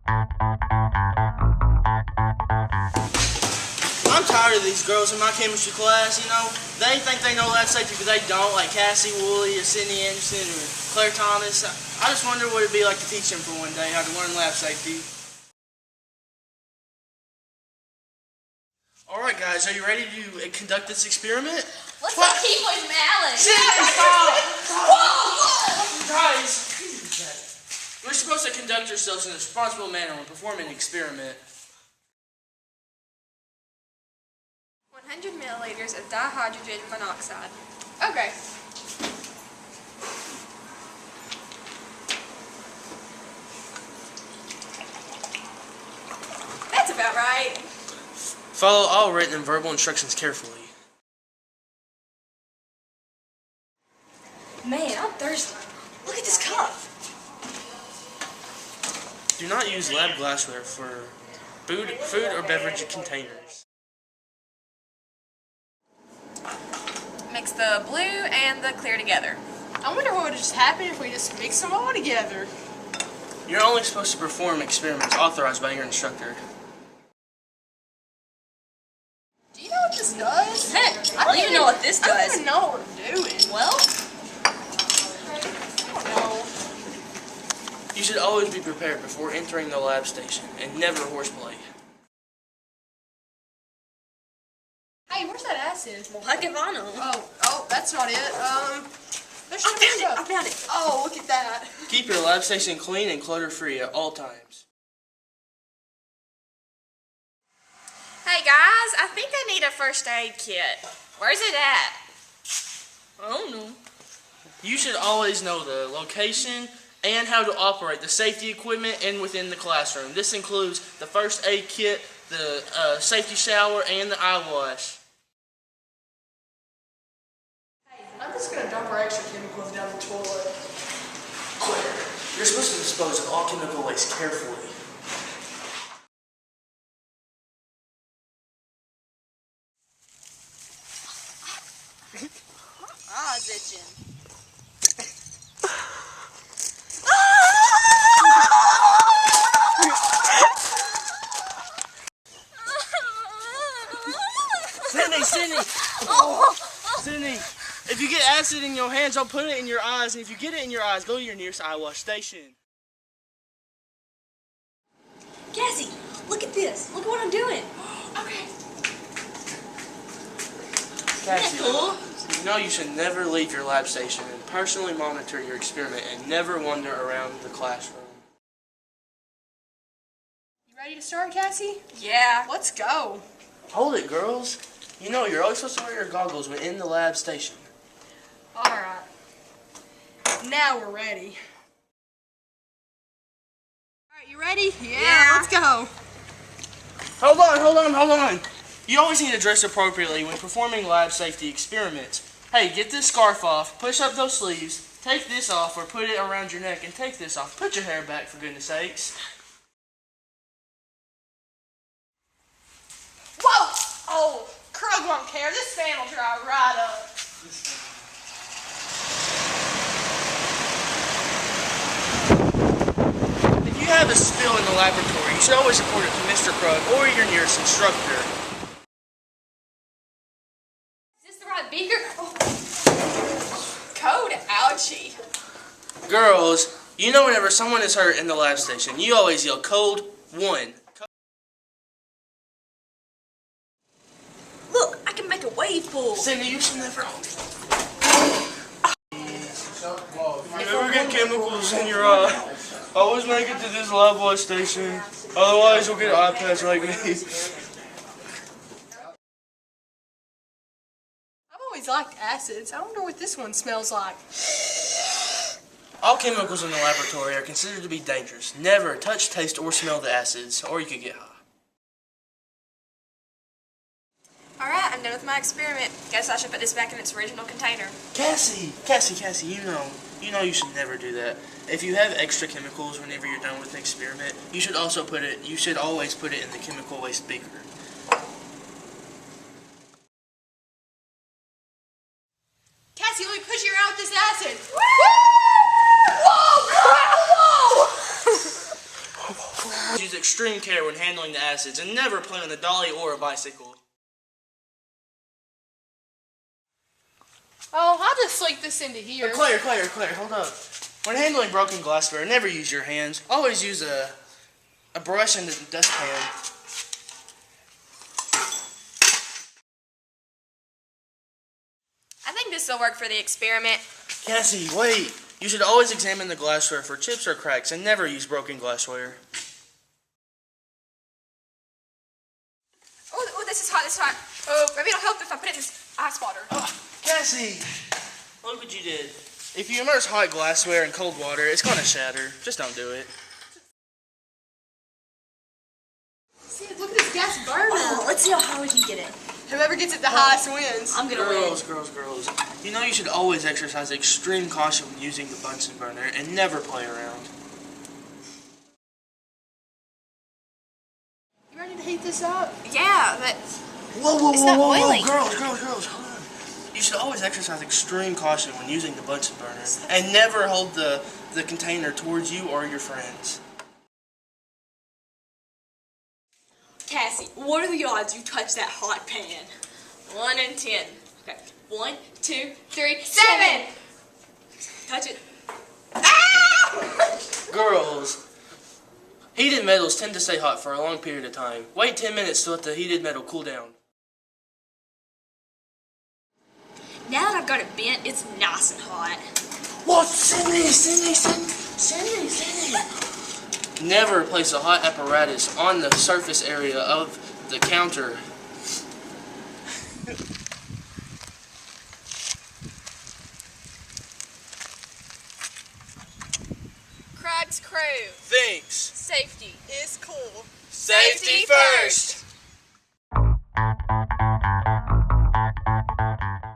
I'm tired of these girls in my chemistry class, you know. They think they know lab safety, but they don't, like Cassie Woolley or Sydney Anderson or Claire Thomas. I just wonder what it'd be like to teach them for one day how to learn lab safety. Alright guys, are you ready to conduct this experiment? What's that keyboard from Alex? Guys, we're supposed to conduct ourselves in a responsible manner when performing an experiment. 100 milliliters of dihydrogen monoxide. Okay. That's about right. Follow all written and verbal instructions carefully. Man, I'm thirsty. Look at this cup. Do not use lab glassware for food or beverage containers. Mix the blue and the clear together. I wonder what would just happen if we just mix them all together. You're only supposed to perform experiments authorized by your instructor. Do you know what this does? Heck, I don't even know what this I don't does. even know what we're doing. Well, I don't know. You should always be prepared before entering the lab station and never horseplay. Hey, where's that acid? well, heck if I know. Oh, that's not it. There's I some found it. stuff. I found it. Oh, look at that. Keep your lab station clean and clutter-free at all times. Hey guys, I think I need a first aid kit. Where's it at? I don't know. You should always know the location and how to operate the safety equipment and within the classroom. This includes the first aid kit, the safety shower, and the eye wash. Hey, I'm just gonna dump our extra chemicals down the toilet. Claire, you're supposed to dispose of all chemical waste carefully. Eyes itching. Sydney, if you get acid in your hands, don't put it in your eyes. And if you get it in your eyes, go to your nearest eye wash station. Cassie, look at this. Look at what I'm doing. Okay. Cassie, cool? you know you should never leave your lab station and personally monitor your experiment and never wander around the classroom. You ready to start, Cassie? Yeah. Let's go. Hold it, girls. You know you're always supposed to wear your goggles when in the lab station. Alright. Now we're ready. Alright, you ready? Yeah. Let's go. Hold on. You always need to dress appropriately when performing lab safety experiments. Hey, get this scarf off, push up those sleeves, take this off or put it around your neck, and take this off. Put your hair back, for goodness sakes. Whoa! Oh, Krug won't care. This fan will dry right up. If you have a spill in the laboratory, you should always report it to Mr. Krug or your nearest instructor. Is this the right beaker? Oh. Code, ouchie. Girls, you know whenever someone is hurt in the lab station, you always yell code 1. Look, I can make a wave pool. Cindy, you should never hold it. You never get chemicals in your eye. Always make it to this lab wash station. Otherwise, you'll get eye patch like me. I've always liked acids. I wonder what this one smells like. All chemicals in the laboratory are considered to be dangerous. Never touch, taste, or smell the acids, or you could get high. Alright, I'm done with my experiment. Guess I should put this back in its original container. Cassie, you know you should never do that. If you have extra chemicals whenever you're done with the experiment, you should always put it in the chemical waste beaker. Cassie, let me push you out with this acid. Woo! Whoa! Whoa! Whoa! Use extreme care when handling the acids and never play on a dolly or a bicycle. Oh, I'll just slink this into here. Claire, hold up. When handling broken glassware, never use your hands. Always use a brush and a dustpan. I think this will work for the experiment. Cassie, wait. You should always examine the glassware for chips or cracks and never use broken glassware. Oh, this is hot. Oh, maybe it'll help if I put it in this ice water. Oh, Cassie! Look what you did. If you immerse hot glassware in cold water, it's gonna shatter. Just don't do it. See, look at this gas burner. Oh, let's see how high we can get it. Whoever gets it the highest wins. I'm gonna Girls. win. You know you should always exercise extreme caution when using the Bunsen burner and never play around. You ready to heat this up? Yeah, but Whoa, It's not boiling. Girls, hold on. You should always exercise extreme caution when using the Bunsen burner and never hold the container towards you or your friends. Cassie, what are the odds you touch that hot pan? 1 in 10. Okay, 1, 2, 3, 7. touch it. Girls, heated metals tend to stay hot for a long period of time. Wait 10 minutes to let the heated metal cool down. Now that I've got it bent, it's nice and hot. What? Cindy! Never place a hot apparatus on the surface area of the counter. Craig's crew. Thanks. Safety. It's cool. Safety